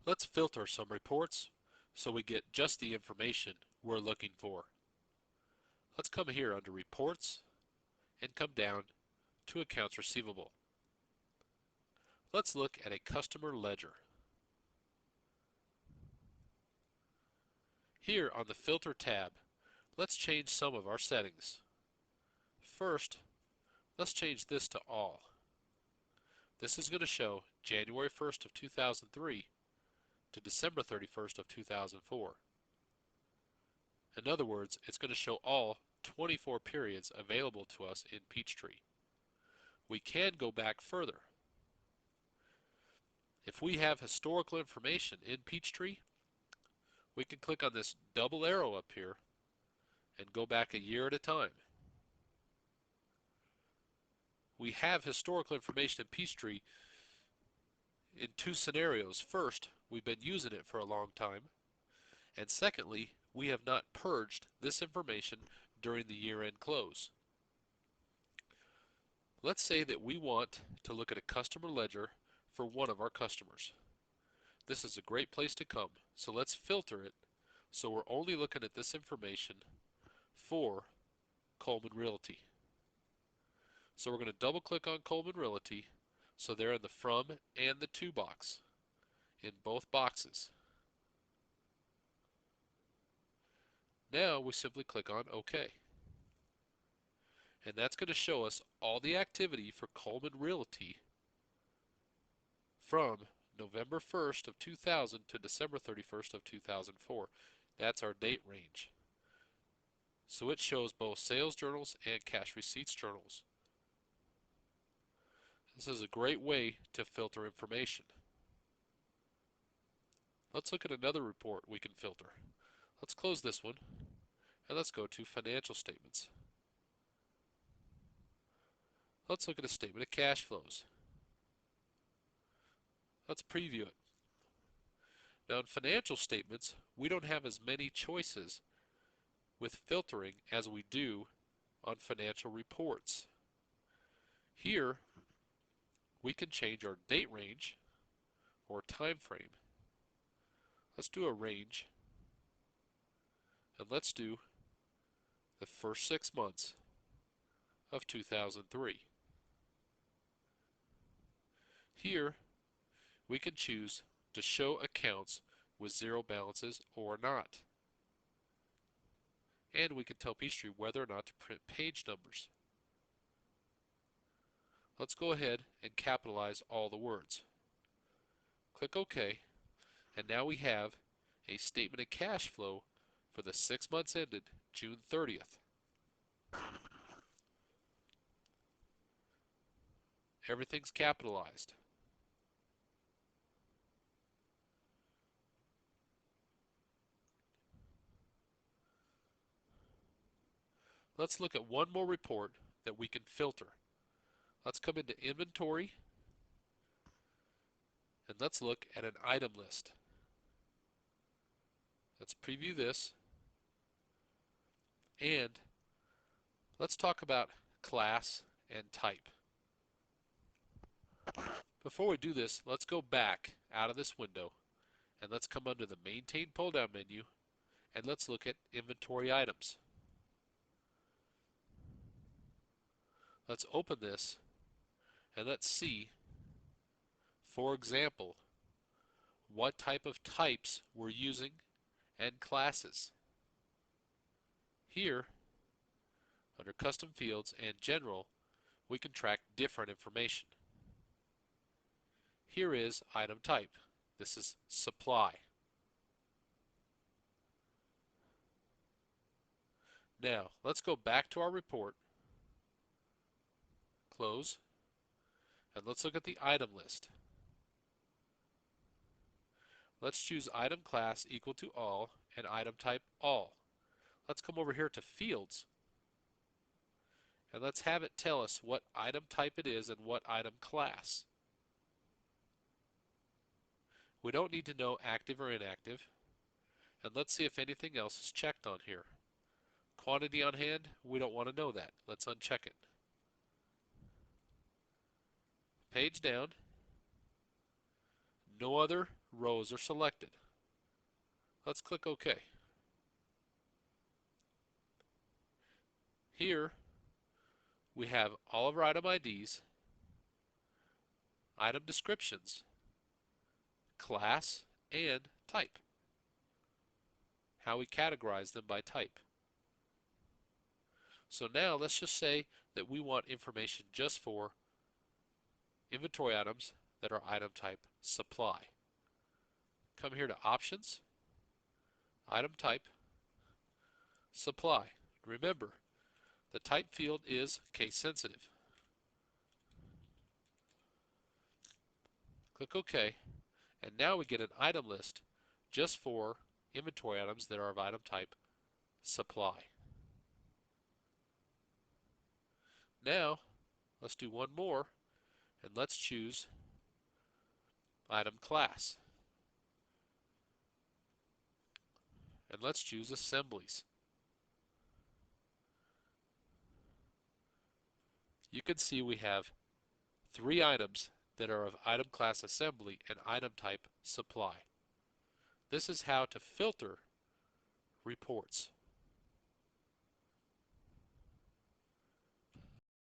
Let's filter some reports so we get just the information we're looking for. Let's come here under Reports and come down to Accounts Receivable. Let's look at a customer ledger. Here on the Filter tab, let's change some of our settings. First, let's change this to All. This is going to show January 1st of 2003 to December 31st of 2004. In other words, it's going to show all 24 periods available to us in Peachtree. We can go back further. If we have historical information in Peachtree, we can click on this double arrow up here and go back a year at a time. We have historical information in Peachtree in two scenarios. First, we've been using it for a long time, and secondly, we have not purged this information during the year-end close. Let's say that we want to look at a customer ledger for one of our customers. This is a great place to come, so let's filter it so we're only looking at this information for Coleman Realty. So we're going to double click on Coleman Realty so they're in the From and the To box in both boxes. Now we simply click on OK. And that's going to show us all the activity for Coleman Realty from November 1st of 2000 to December 31st of 2004. That's our date range. So it shows both sales journals and cash receipts journals. This is a great way to filter information. Let's look at another report we can filter. Let's close this one and let's go to financial statements. Let's look at a statement of cash flows. Let's preview it. Now in financial statements, we don't have as many choices with filtering as we do on financial reports. Here, we can change our date range or time frame. Let's do a range, and let's do the first 6 months of 2003. Here, we can choose to show accounts with zero balances or not. And we can tell Peachtree whether or not to print page numbers. Let's go ahead and capitalize all the words. Click OK, and now we have a statement of cash flow for the 6 months ended June 30th. Everything's capitalized. Let's look at one more report that we can filter. Let's come into Inventory, and let's look at an item list. Let's preview this, and let's talk about class and type. Before we do this, let's go back out of this window, and let's come under the Maintain pull-down menu, and let's look at Inventory Items. Let's open this, and let's see, for example, what type of types we're using and classes. Here, under Custom Fields and General, we can track different information. Here is item type. This is supply. Now, let's go back to our report, close, and let's look at the item list. Let's choose item class equal to all and item type all. Let's come over here to fields, and let's have it tell us what item type it is and what item class. We don't need to know active or inactive, and let's see if anything else is checked on here. Quantity on hand, we don't want to know that. Let's uncheck it. Page down, no other rows are selected. Let's click OK. Here we have all of our item IDs, item descriptions, class, and type. How we categorize them by type. So now let's just say that we want information just for inventory items that are item type supply. Come here to Options, Item Type, Supply. Remember, the type field is case sensitive. Click OK, and now we get an item list just for inventory items that are of item type supply. Now, let's do one more, and let's choose item class. And let's choose assemblies. You can see we have 3 items that are of item class assembly and item type supply. This is how to filter reports.